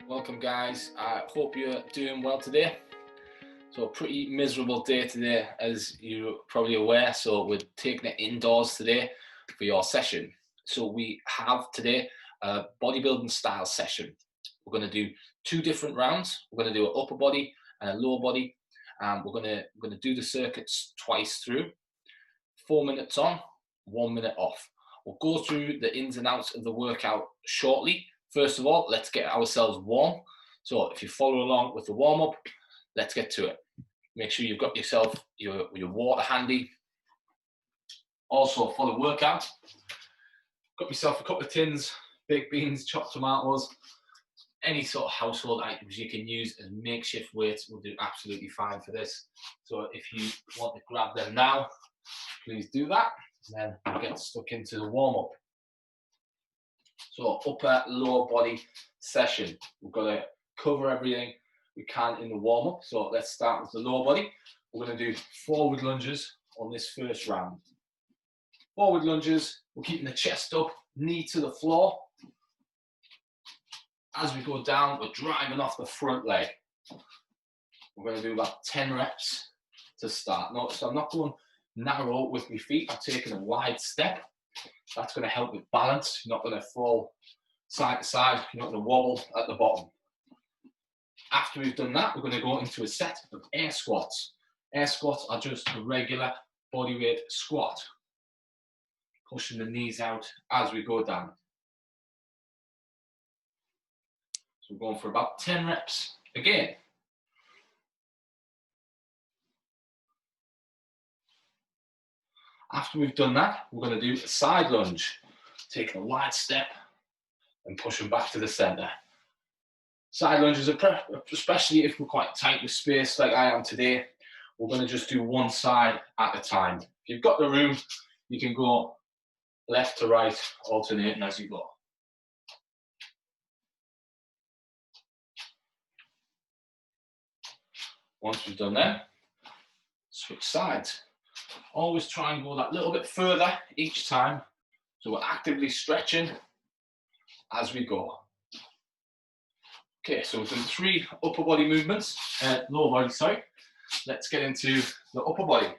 Welcome guys, I hope you're doing well today. So a pretty miserable day today, as you're probably aware, so we're taking it indoors today for your session. So we have today a bodybuilding style session. We're going to do two different rounds. We're going to do an upper body and a lower body. We're going to do the circuits twice through, 4 minutes on, 1 minute off. We'll go through the ins and outs of the workout shortly. First of all, let's get ourselves warm. So if you follow along with the warm-up, let's get to it. Make sure you've got yourself your water handy. Also for the workout, got myself a couple of tins, baked beans, chopped tomatoes, any sort of household items you can use as makeshift weights will do absolutely fine for this. So if you want to grab them now, please do that. And then we'll get stuck into the warm-up. So upper, lower body session. We've got to cover everything we can in the warm-up. So let's start with the lower body. We're going to do forward lunges on this first round. Forward lunges, we're keeping the chest up, knee to the floor. As we go down, we're driving off the front leg. We're going to do about 10 reps to start. Notice I'm not going narrow with my feet. I'm taking a wide step. That's going to help with balance. You're not going to fall side to side. You're not going to wobble at the bottom. After we've done that, we're going to go into a set of air squats. Air squats are just a regular bodyweight squat. Pushing the knees out as we go down. So we're going for about 10 reps again. After we've done that, we're going to do a side lunge. Taking a wide step and pushing back to the center. Side lunges, especially if we're quite tight with space like I am today, we're going to just do one side at a time. If you've got the room, you can go left to right, alternating as you go. Once we've done that, switch sides. Always try and go that little bit further each time, so we're actively stretching as we go. Okay, so we've done 3 upper body movements, lower body, sorry. Let's get into the upper body.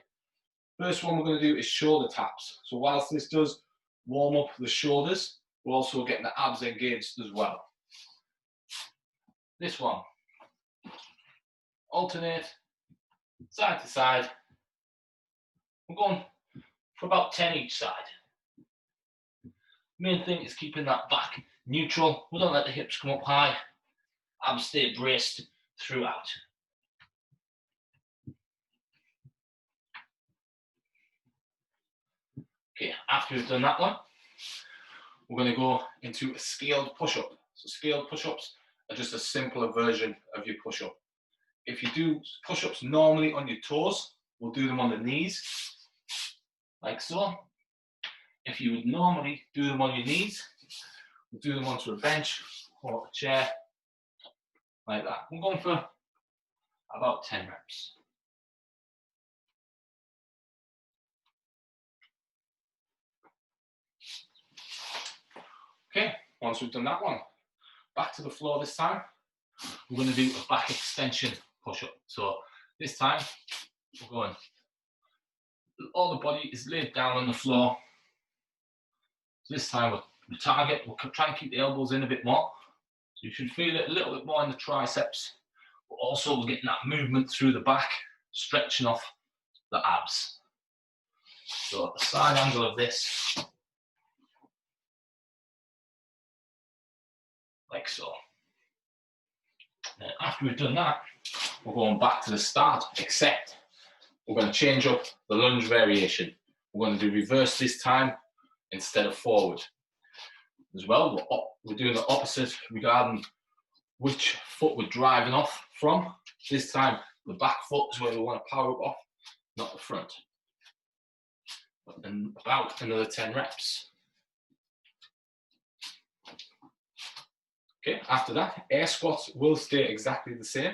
First one we're going to do is shoulder taps. So whilst this does warm up the shoulders, we're also getting the abs engaged as well. This one, alternate, side to side. We're going for about 10 each side. Main thing is keeping that back neutral. We don't let the hips come up high. Abs stay braced throughout. Okay, after we've done that one, we're going to go into a scaled push-up. So scaled push-ups are just a simpler version of your push-up. If you do push-ups normally on your toes, we'll do them on the knees, like so. If you would normally do them on your knees, we'll do them onto a bench or a chair, like that. I'm going for about 10 reps. Okay, once we've done that one, back to the floor this time. We're going to do a back extension push-up. So this time, we're going, all the body is laid down on the floor. So this time we'll target, we'll try and keep the elbows in a bit more. So you should feel it a little bit more in the triceps, but also we're getting that movement through the back, stretching off the abs. So the side angle of this, like so. Then after we've done that, we're going back to the start, except we're going to change up the lunge variation. We're going to do reverse this time instead of forward. As well, we're doing the opposite regarding which foot we're driving off from. This time, the back foot is where we want to power up off, not the front. And about another 10 reps. Okay, after that, air squats will stay exactly the same.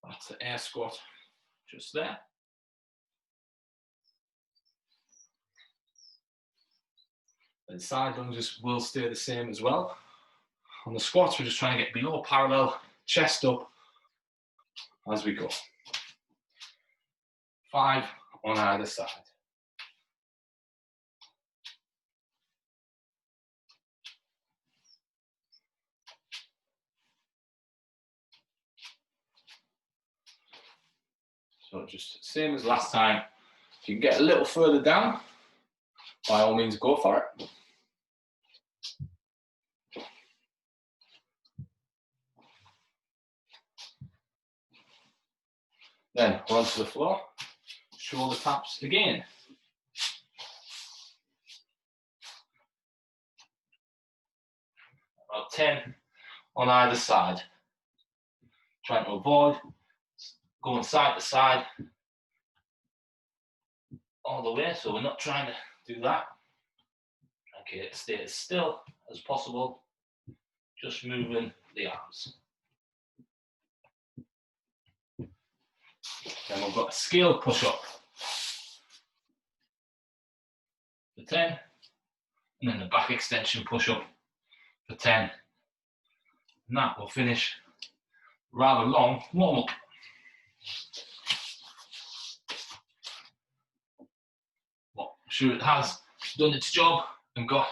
That's the air squat just there. And side lunges will stay the same as well. On the squats, we're just trying to get below parallel, chest up as we go. 5 on either side. So just same as last time. If you can get a little further down, by all means go for it. Then we're onto the floor, shoulder taps again. About 10 on either side. Trying to avoid going side to side all the way, so we're not trying to do that. Okay, stay as still as possible, just moving the arms. Then we've got a scale push-up for 10, and then the back extension push-up for 10. And that will finish rather long warm-up. Well, I'm sure it has done its job and got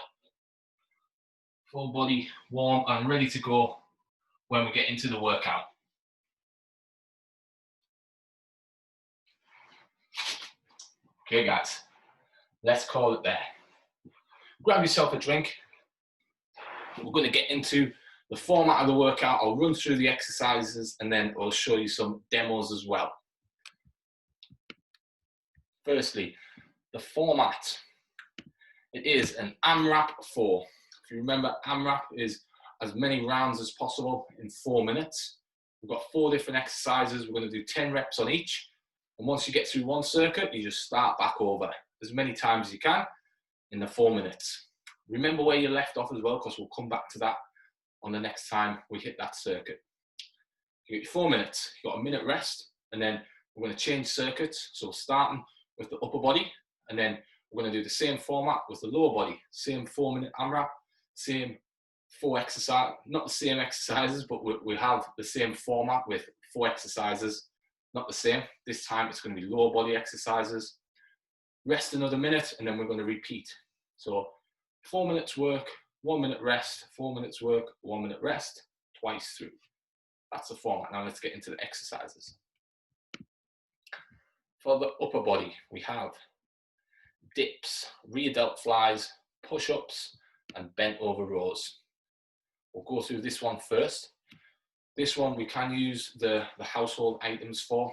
full body warm and ready to go when we get into the workout. Okay guys, let's call it there. Grab yourself a drink. We're going to get into the format of the workout. I'll run through the exercises and then I'll show you some demos as well. Firstly, the format. It is an AMRAP 4. If you remember, AMRAP is as many rounds as possible in 4 minutes. We've got 4 different exercises. We're going to do 10 reps on each. And once you get through one circuit, you just start back over as many times as you can in the 4 minutes. Remember where you left off as well, because we'll come back to that on the next time we hit that circuit. You get 4 minutes, you've got a minute rest, and then we're going to change circuits. So starting with the upper body, and then we're going to do the same format with the lower body. Same 4-minute AMRAP, same 4 exercises, not the same exercises, but we have the same format with 4 exercises. Not the same. This time it's going to be lower body exercises. Rest another minute, and then we're going to repeat. So 4 minutes work, 1 minute rest, 4 minutes work, 1 minute rest, twice through. That's the format. Now let's get into the exercises. For the upper body, we have dips, rear delt flies, push-ups, and bent over rows. We'll go through this one first. This one we can use the household items for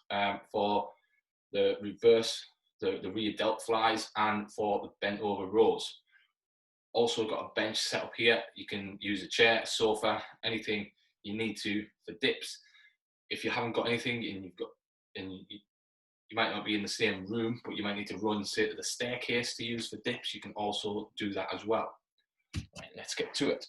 the reverse, the rear delt flies, and for the bent over rows. Also got a bench set up here. You can use a chair, a sofa, anything you need to for dips. If you haven't got anything and you might not be in the same room, but you might need to run, say, to the staircase to use for dips, you can also do that as well. Right, let's get to it.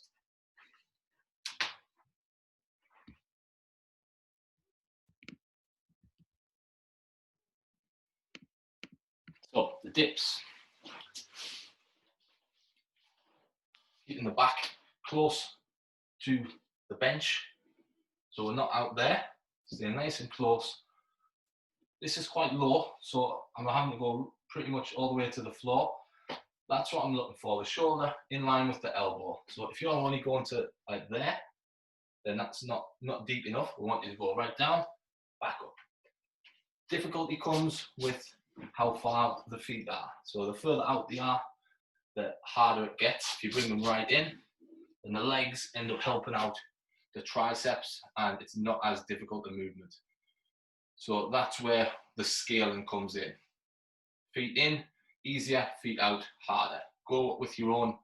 So the dips. Getting the back close to the bench, so we're not out there. Stay nice and close. This is quite low, so I'm having to go pretty much all the way to the floor. That's what I'm looking for, the shoulder in line with the elbow. So if you're only going to like there, then that's not deep enough. We want you to go right down, back up. Difficulty comes with how far the feet are. So the further out they are, the harder it gets. If you bring them right in, then the legs end up helping out the triceps, and it's not as difficult a movement. So that's where the scaling comes in. Feet in, easier, feet out, harder. Go with your own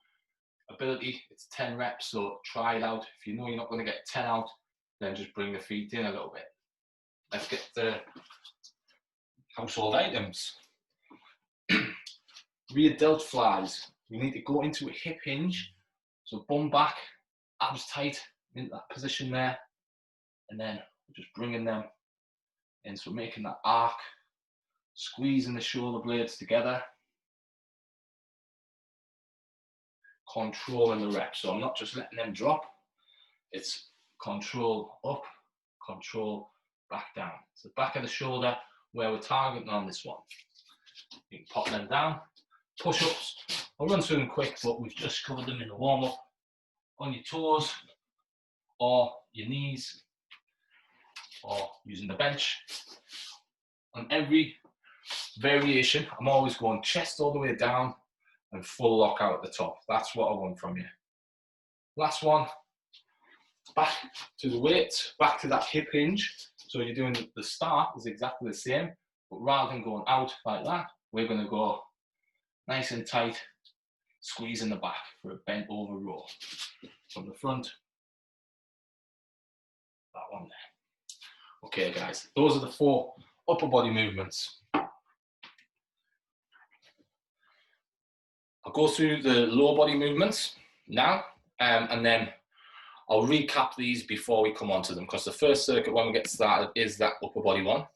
ability. It's 10 reps, so try it out. If you know you're not going to get 10 out, then just bring the feet in a little bit. Let's get the household items. Rear delt flies. You need to go into a hip hinge, so bum back, abs tight, into that position there, and then just bringing them in, so making that arc, squeezing the shoulder blades together. controlling the reps. So I'm not just letting them drop. It's control up, control back down. It's the back of the shoulder where we're targeting on this one. You can pop them down. Push-ups. I'll run through them quick, but we've just covered them in the warm-up. On your toes or your knees or using the bench. On every variation, I'm always going chest all the way down and full lockout at the top. That's what I want from you. Last one, back to the weights, back to that hip hinge. So you're doing the start is exactly the same, but rather than going out like that, we're going to go nice and tight, squeeze in the back for a bent over row. From the front, that one there. Okay guys, those are the 4 upper body movements. I'll go through the lower body movements now, and then I'll recap these before we come on to them, because the first circuit when we get started is that upper body one.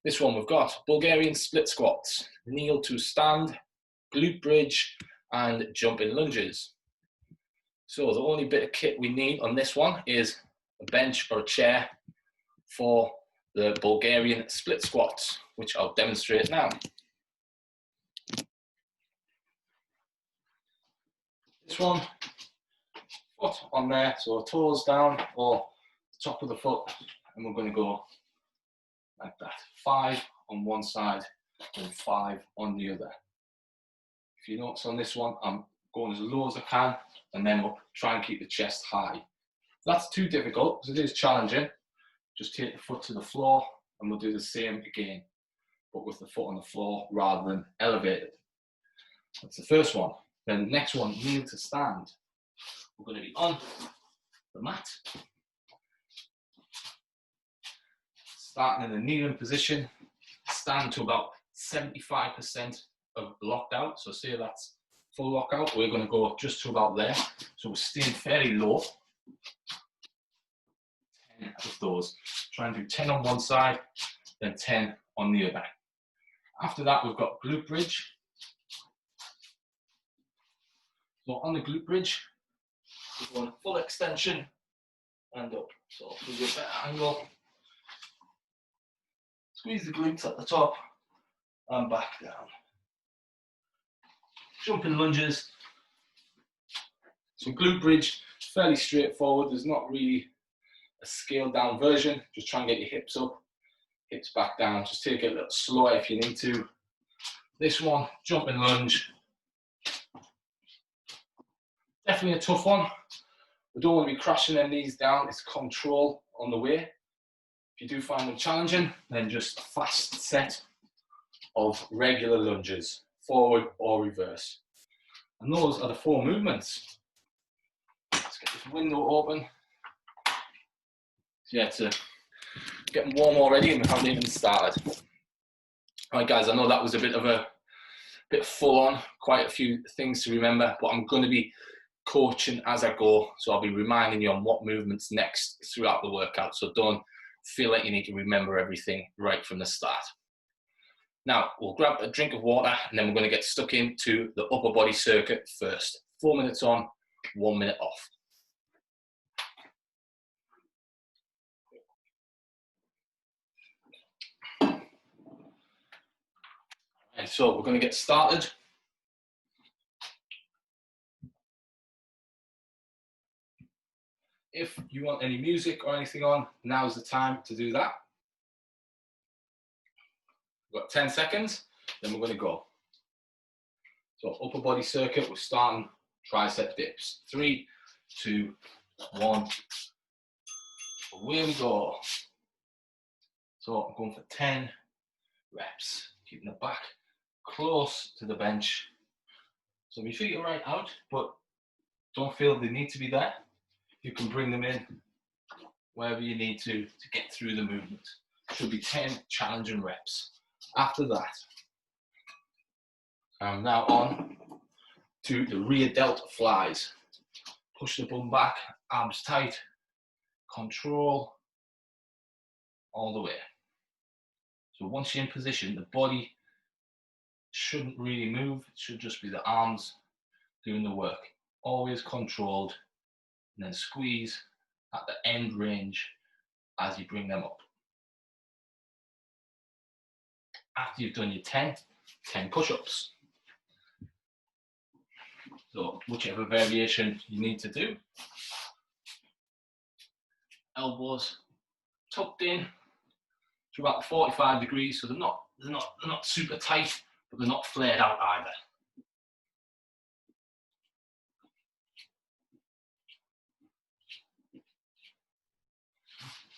This one we've got Bulgarian split squats, kneel to stand, glute bridge, and jumping lunges. So the only bit of kit we need on this one is a bench or a chair for the Bulgarian split squats, which I'll demonstrate now. This one, foot on there, so toes down or top of the foot, and we're going to go like that. 5 on one side and 5 on the other. If you notice on this one, I'm going as low as I can and then up, try and keep the chest high. If that's too difficult, because it is challenging, just take the foot to the floor and we'll do the same again, but with the foot on the floor rather than elevated. That's the first one. Then the next one, kneel to stand. We're going to be on the mat, starting in the kneeling position, stand to about 75% of locked out. So say that's full lockout, we're going to go just to about there. So we're staying fairly low. 10 of those. Try and do 10 on one side, then 10 on the other. After that, we've got glute bridge. So on the glute bridge, we're going full extension and up. So if we get a better angle, squeeze the glutes at the top and back down. Jumping lunges. So glute bridge, fairly straightforward. There's not really a scaled down version. Just try and get your hips up, hips back down. Just take it a little slower if you need to. This one, jumping lunge. Definitely a tough one. We don't want to be crashing their knees down. It's control on the way. If you do find them challenging, then just a fast set of regular lunges, forward or reverse. And those are the 4 movements. Let's get this window open. So yeah, to getting warm already and we haven't even started. All right guys, I know that was a bit full on, quite a few things to remember, but I'm going to be coaching as I go, so I'll be reminding you on what movements next throughout the workout, so don't feel like you need to remember everything right from the start. Now we'll grab a drink of water and then we're going to get stuck into the upper body circuit first. 4 minutes on, 1 minute off. And so we're going to get started. If you want any music or anything on, now's the time to do that. We've got 10 seconds, then we're going to go. So upper body circuit, we're starting tricep dips. 3, 2, 1. Away we go. So I'm going for 10 reps, keeping the back close to the bench. So my feet are right out, but don't feel they need to be there. You can bring them in wherever you need to get through the movement. Should be 10 challenging reps. After that, I'm now on to the rear delt flies. Push the bum back, arms tight, control all the way. So once you're in position, the body shouldn't really move. It should just be the arms doing the work. Always controlled, and then squeeze at the end range as you bring them up. After you've done your 10 push-ups. So whichever variation you need to do. Elbows tucked in to about 45 degrees, so they're not super tight, but they're not flared out either.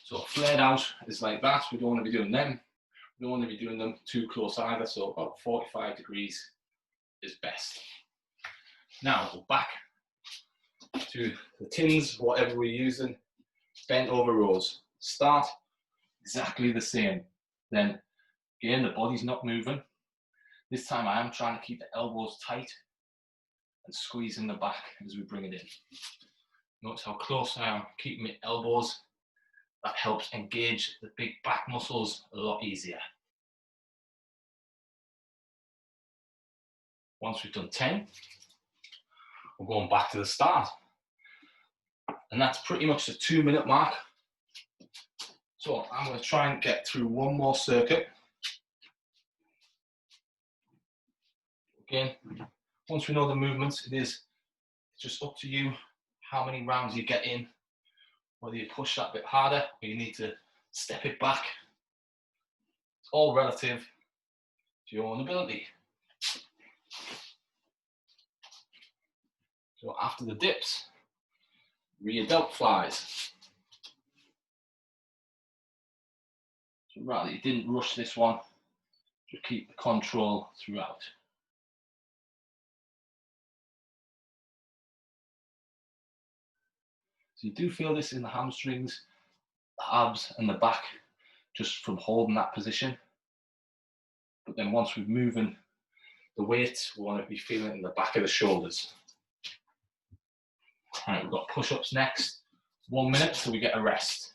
So flared out is like that. We don't want to be doing them. We don't want to be doing them too close either. So about 45 degrees is best. Now we're back to the tins, whatever we're using. Bent over rows. Start exactly the same. Then again, the body's not moving. This time I am trying to keep the elbows tight and squeezing the back as we bring it in. Notice how close I am keeping my elbows. That helps engage the big back muscles a lot easier. Once we've done 10, we're going back to the start. And that's pretty much the 2-minute mark. So I'm going to try and get through one more circuit. Again, once we know the movements, it's just up to you how many rounds you get in, whether you push that bit harder or you need to step it back. It's all relative to your own ability. So after the dips, rear delt flies. So right, you didn't rush this one, just keep the control throughout. So you do feel this in the hamstrings, the abs and the back, just from holding that position. But then once we're moving the weight, we want to be feeling it in the back of the shoulders. All right, we've got push-ups next. 1 minute till we get a rest.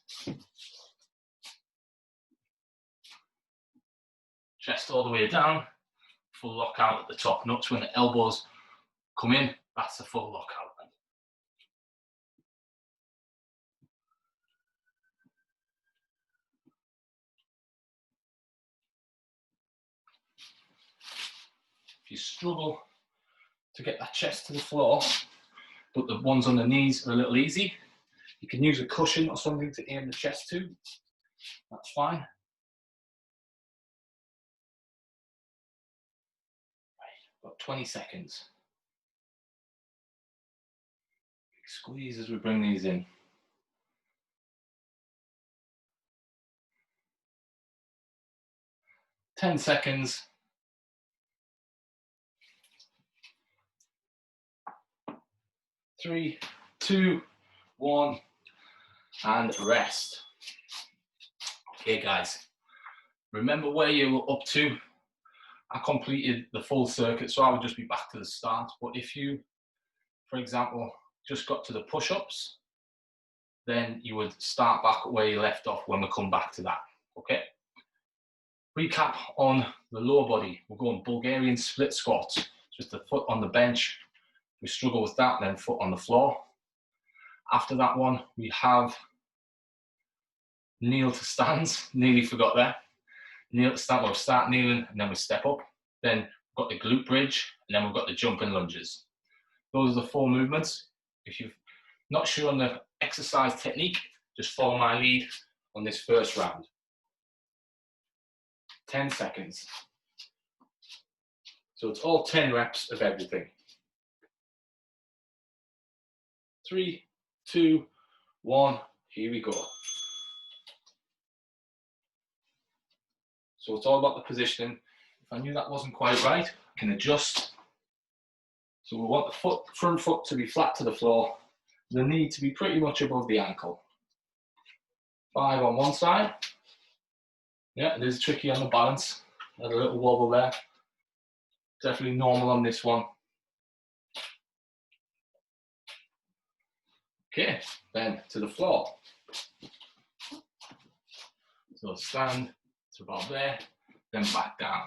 Chest all the way down, full lockout at the top. Notice when the elbows come in, that's the full lockout. If you struggle to get that chest to the floor, but the ones on the knees are a little easy, you can use a cushion or something to aim the chest to. That's fine. Right, got 20 seconds. Big squeeze as we bring these in. Ten seconds. 3, 2, 1, and rest. Okay guys, remember where you were up to. I completed the full circuit, so I would just be back to the start. But if you, for example, just got to the push-ups, then you would start back where you left off when we come back to that, okay? Recap on the lower body. We're going Bulgarian split squats, just the foot on the bench. We struggle with that, then foot on the floor. After that one, we have kneel to stands. Nearly forgot that. Kneel to stand, we'll start kneeling and then we step up. Then we've got the glute bridge and then we've got the jumping lunges. Those are the 4 movements. If you're not sure on the exercise technique, just follow my lead on this first round. 10 seconds. So it's all 10 reps of everything. 3, 2, 1, here we go. So it's all about the positioning. If I knew that wasn't quite right, I can adjust. So we want the front foot to be flat to the floor, the knee to be pretty much above the ankle. 5 on one side. Yeah, it is tricky on the balance. There's a little wobble there. Definitely normal on this one. Okay, then to the floor. So stand to about there, then back down.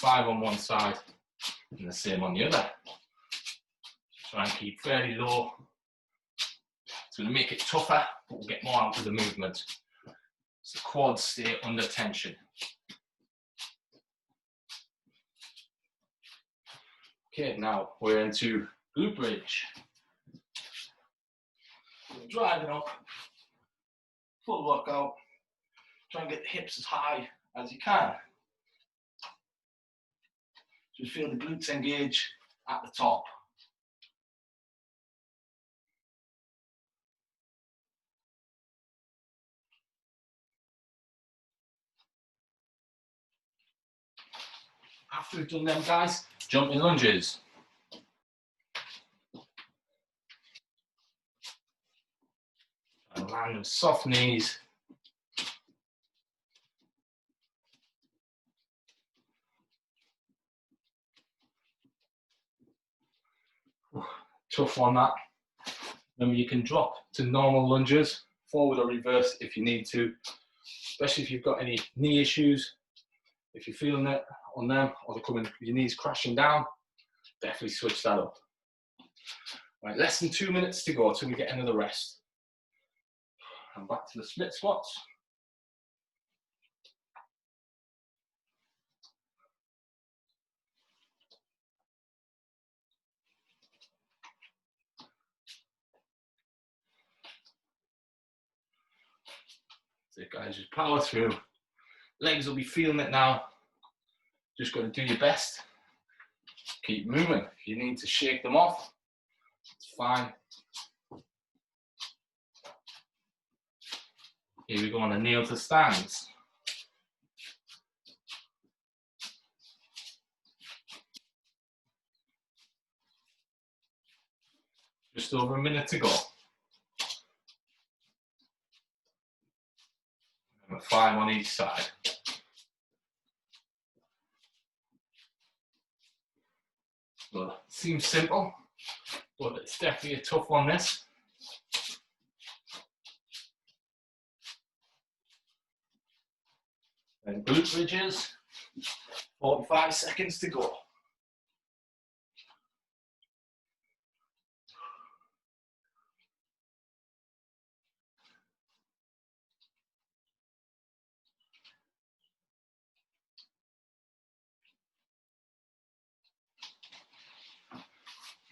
5 on one side and the same on the other. Try and keep fairly low. It's going to make it tougher, but we'll get more out of the movement. So the quads stay under tension. Okay, now we're into glute bridge. Driving up, full workout. Try and get the hips as high as you can. Just feel the glutes engage at the top. After we've done them, guys, jumping lunges. And land with soft knees. Tough one, that. Remember, you can drop to normal lunges, forward or reverse if you need to, especially if you've got any knee issues. If you're feeling it on them or they're coming, your knees crashing down, definitely switch that up. Right, less than 2 minutes to go till we get another rest. And back to the split squats. So guys, just power through. Legs will be feeling it now. Just got to do your best. Keep moving. If you need to shake them off, it's fine. Here we go on a kneel to stands. Just over a minute to go. And 5 on each side. Well, it seems simple, but it's definitely a tough one, this. And glute bridges, 45 seconds to go.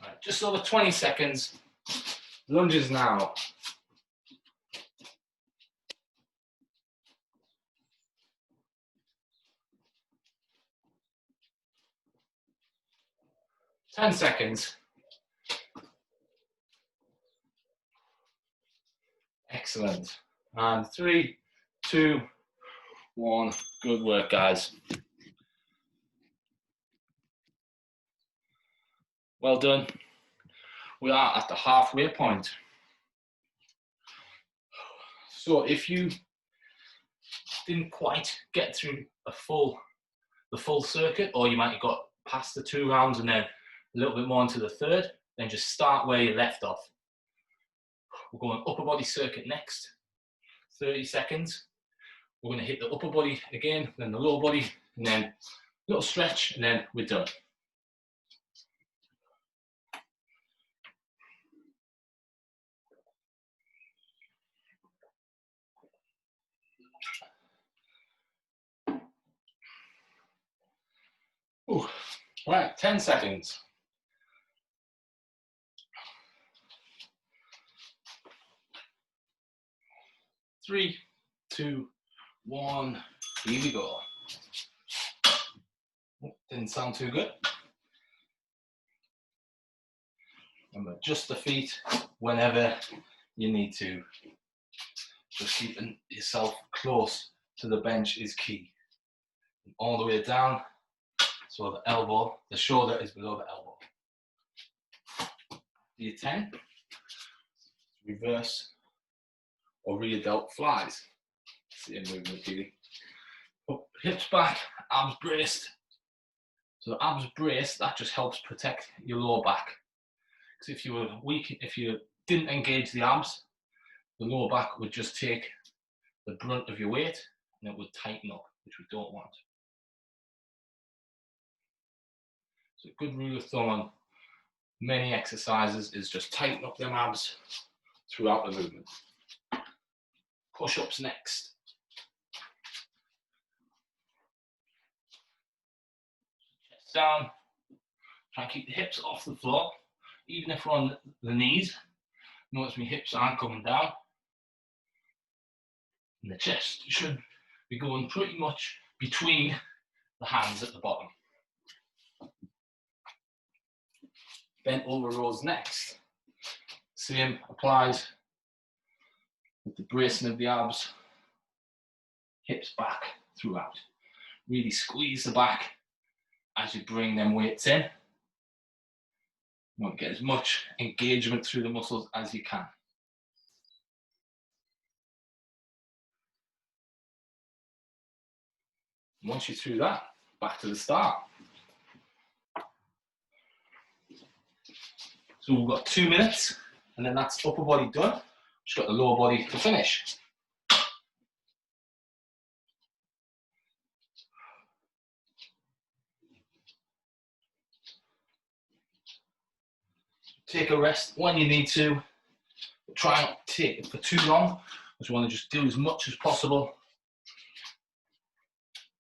Right, just over 20 seconds. Lunges now. Ten seconds. Excellent. And 3, 2, 1. Good work, guys. Well done. We are at the halfway point. So if you didn't quite get through the full circuit, or you might have got past the 2 rounds and then a little bit more into the third, then just start where you left off. We're going upper body circuit next. 30 seconds. We're going to hit the upper body again, then the lower body, and then a little stretch, and then we're done. Ooh. Right, 10 seconds. 3, 2, 1. Here we go. Didn't sound too good. And adjust the feet whenever you need to. Just keeping yourself close to the bench is key. All the way down, so the elbow, the shoulder is below the elbow. Your 10, reverse or rear delt flies. Same movement really. Up, hips back, abs braced. So the abs braced, that just helps protect your lower back. Because if you were weak, if you didn't engage the abs, the lower back would just take the brunt of your weight and it would tighten up, which we don't want. So a good rule of thumb on many exercises is just tighten up them abs throughout the movement. Push-ups next. Chest down. Try and keep the hips off the floor, even if we're on the knees. Notice my hips aren't coming down. And the chest should be going pretty much between the hands at the bottom. Bent over rows next. Same applies with the bracing of the abs. Hips back throughout. Really squeeze the back as you bring them weights in. You want to get as much engagement through the muscles as you can. Once you're through that, back to the start. So we've got 2 minutes, and then that's upper body done. Just got the lower body to finish. Take a rest when you need to. Try not to take it for too long, because you want to just do as much as possible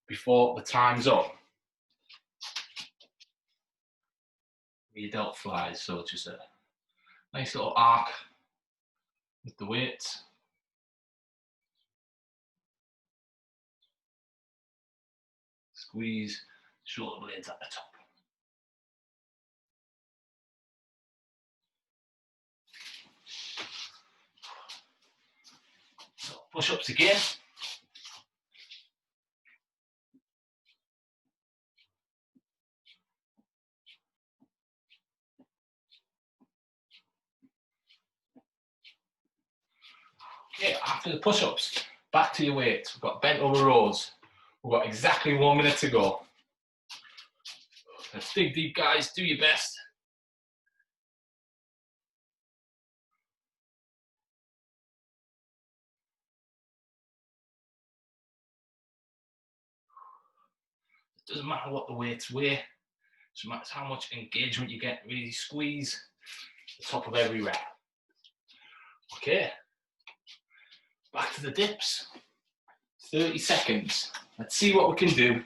before the time's up. Your delt flies, so it's just a nice little arc with the weights. Squeeze shoulder blades at the top. So push-ups again. Okay, after the push-ups, back to your weights. We've got bent over rows. We've got exactly 1 minute to go. Let's dig deep, guys. Do your best. It doesn't matter what the weights weigh. It just matters how much engagement you get. Really squeeze the top of every rep. Okay. Back to the dips. 30 seconds. Let's see what we can do.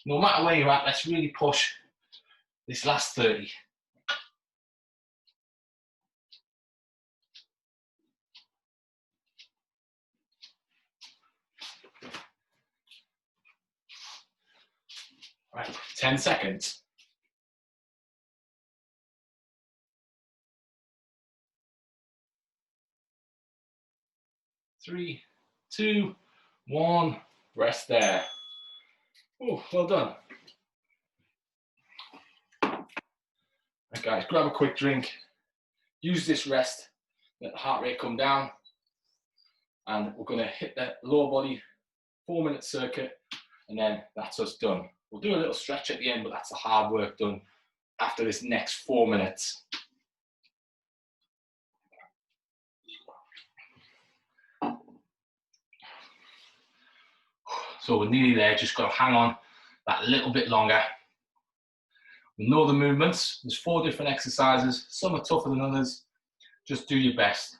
No matter where you're at, let's really push this last 30. Right, 10 seconds. 3, 2, 1. Rest there. Oh, well done. Right, guys, grab a quick drink. Use this rest. Let the heart rate come down. And we're going to hit the lower body 4-minute circuit. And then that's us done. We'll do a little stretch at the end, but that's the hard work done after this next 4 minutes. So we're nearly there, just got to hang on that little bit longer. We know the movements. There's 4 different exercises. Some are tougher than others. Just do your best.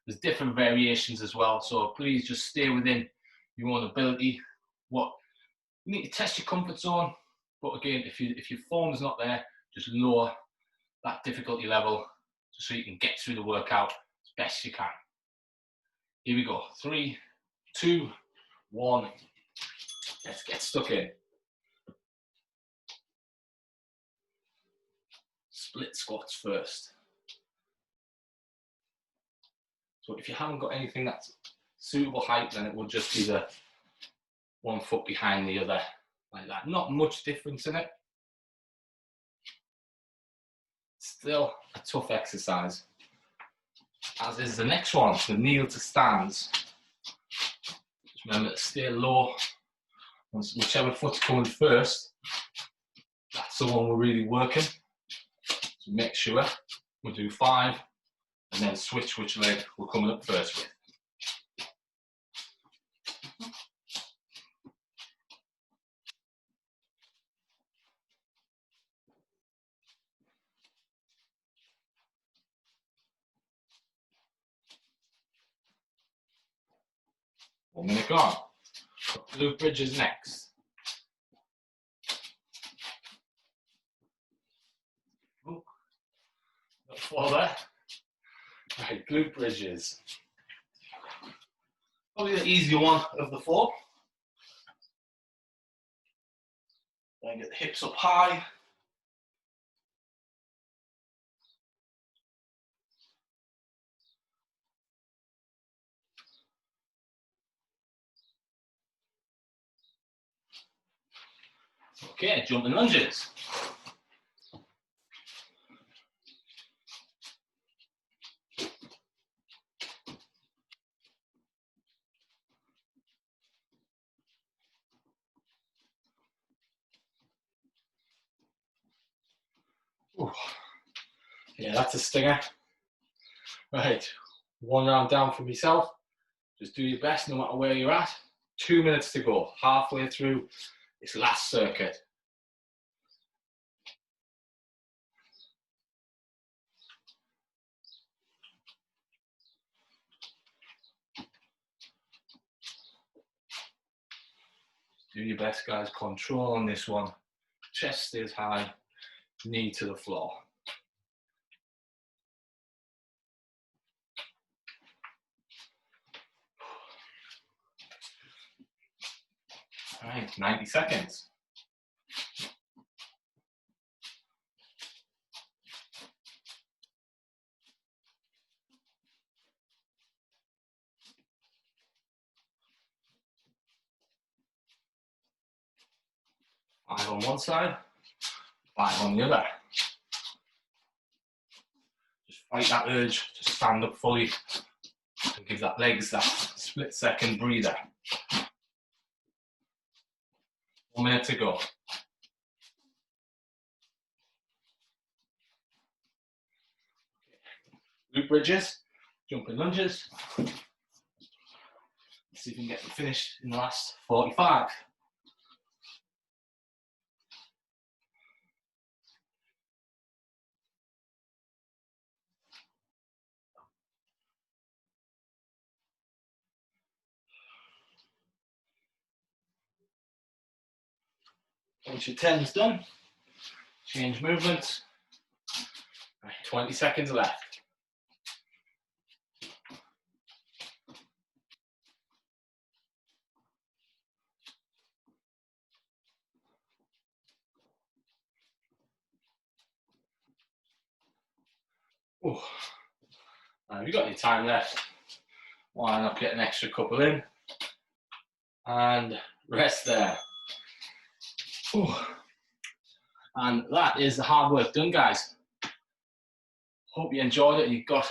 There's different variations as well, so please just stay within your own ability. You need to test your comfort zone, but again, if your form is not there, just lower that difficulty level so you can get through the workout as best you can. Here we go. 3, 2, 1. Let's get stuck in. Split squats first. So if you haven't got anything that's suitable height, then it will just be the 1 foot behind the other, like that. Not much difference in it. Still a tough exercise. As is the next one, the kneel to stands. Just remember to stay low. Whichever foot's coming first, that's the one we're really working. So make sure we'll do 5 and then switch which leg we're coming up first with. 1 minute gone. Glute bridges next. Oh, not fall there. Right, glute bridges. Probably the easier one of the four. Then get the hips up high. Okay, jumping lunges. Ooh. Yeah, that's a stinger. Right, 1 round down for myself. Just do your best no matter where you're at. 2 minutes to go, halfway through this last circuit. Do your best, guys. Control on this one. Chest stays high, knee to the floor. All right, 90 seconds. Five on one side, 5 on the other. Just fight that urge to stand up fully and give that legs that split second breather. 1 minute to go. Glute bridges, jumping lunges. Let's see if we can get them finished in the last 45. Once your 10's done, change movement. Right, 20 seconds left. Ooh. If you've got any time left, why not get an extra couple in and rest there. Ooh. And that is the hard work done, guys. Hope you enjoyed it and you got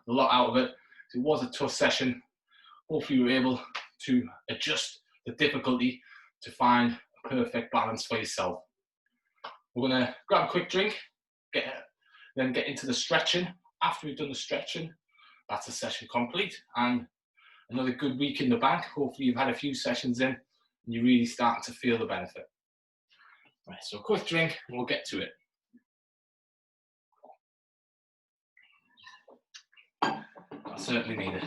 a lot out of it. It was a tough session. Hopefully you were able to adjust the difficulty to find a perfect balance for yourself. We're going to grab a quick drink, then get into the stretching. After we've done the stretching, that's a session complete and another good week in the bank. Hopefully you've had a few sessions in and you're really starting to feel the benefit. Right, so a quick drink and we'll get to it. I certainly need it.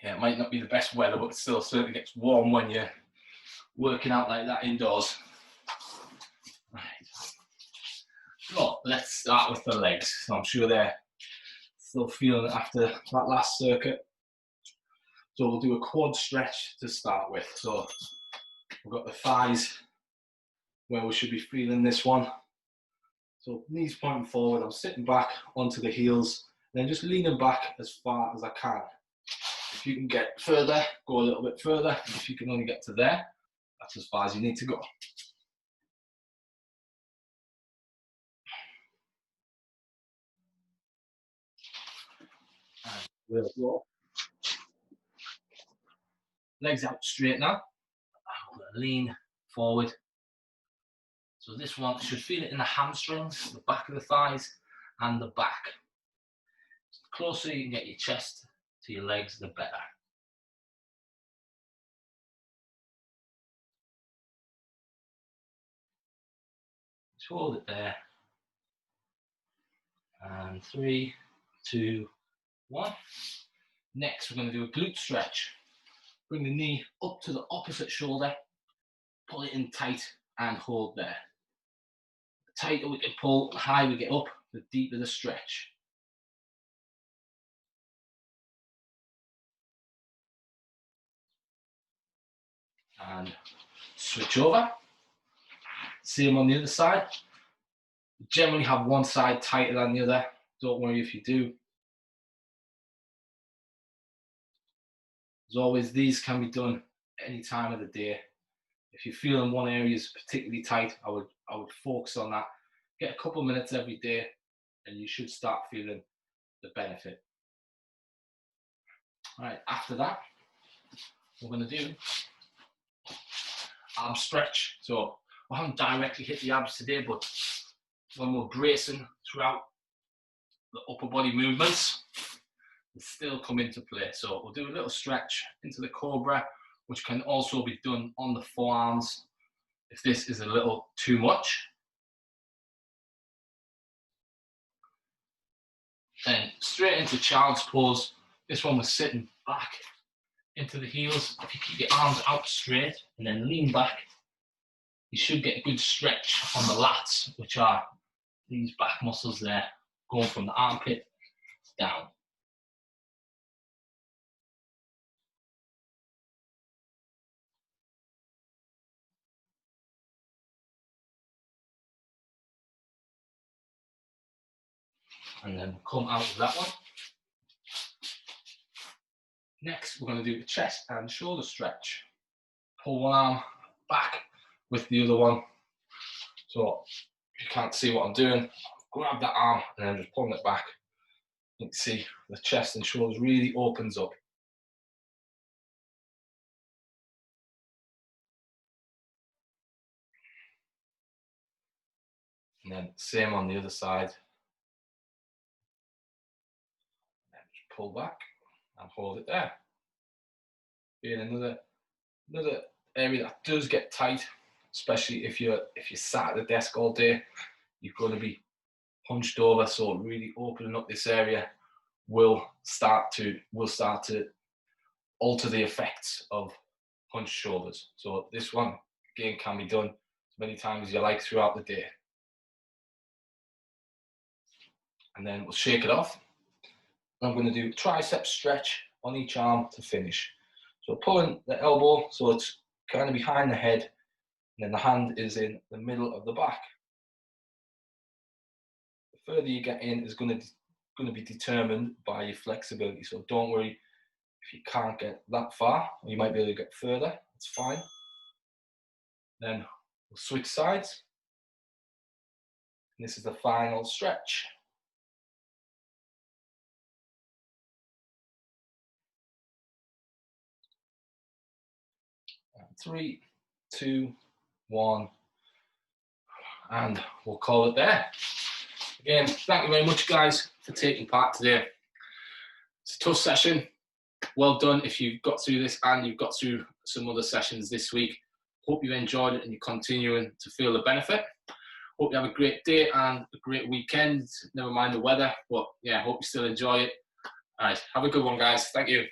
Yeah, it might not be the best weather, but it still certainly gets warm when you're working out like that indoors. Right. So let's start with the legs. So I'm sure they're still feeling it after that last circuit. So we'll do a quad stretch to start with. So we've got the thighs where we should be feeling this one. So knees pointing forward, I'm sitting back onto the heels, and then just leaning back as far as I can. If you can get further, go a little bit further. If you can only get to there, that's as far as you need to go. And we'll go. Legs out straight now. I'm going to lean forward. So this one should feel it in the hamstrings, the back of the thighs, and the back. The closer you can get your chest to your legs, the better. Just hold it there. And 3, 2, 1. Next, we're going to do a glute stretch. Bring the knee up to the opposite shoulder, pull it in tight and hold there. The tighter we can pull, the higher we get up, the deeper the stretch. And switch over. Same on the other side. Generally have one side tighter than the other. Don't worry if you do. As always, these can be done any time of the day. If you're feeling one area is particularly tight, I would focus on that. Get a couple of minutes every day and you should start feeling the benefit. All right, after that, we're going to do arm stretch. So we haven't directly hit the abs today, but when we're bracing throughout the upper body movements, they still come into play. So we'll do a little stretch into the cobra, which can also be done on the forearms if this is a little too much. Then straight into child's pose. This one was sitting back into the heels. If you keep your arms out straight and then lean back, you should get a good stretch on the lats, which are these back muscles there, going from the armpit down. And then come out of that one. Next, we're going to do a chest and shoulder stretch. Pull one arm back with the other one. So if you can't see what I'm doing, grab that arm and then just pulling it back. You can see the chest and shoulders really opens up. And then same on the other side. And just pull back and hold it there. Being another area that does get tight, especially if you're sat at the desk all day, you're going to be hunched over. So really opening up this area will start to alter the effects of hunched shoulders. So this one again can be done as many times as you like throughout the day. And then we'll shake it off. I'm going to do tricep stretch on each arm to finish. So pulling the elbow so it's kind of behind the head, and then the hand is in the middle of the back. The further you get in is going to be determined by your flexibility. So don't worry if you can't get that far, or you might be able to get further. It's fine. Then we'll switch sides. And this is the final stretch. And 3, 2, 1, and we'll call it there. Again, thank you very much, guys, for taking part today. It's a tough session. Well done if you've got through this and you've got through some other sessions this week. Hope you enjoyed it and you're continuing to feel the benefit. Hope you have a great day and a great weekend. Never mind the weather, but yeah, hope you still enjoy it. All right, have a good one, guys. Thank you.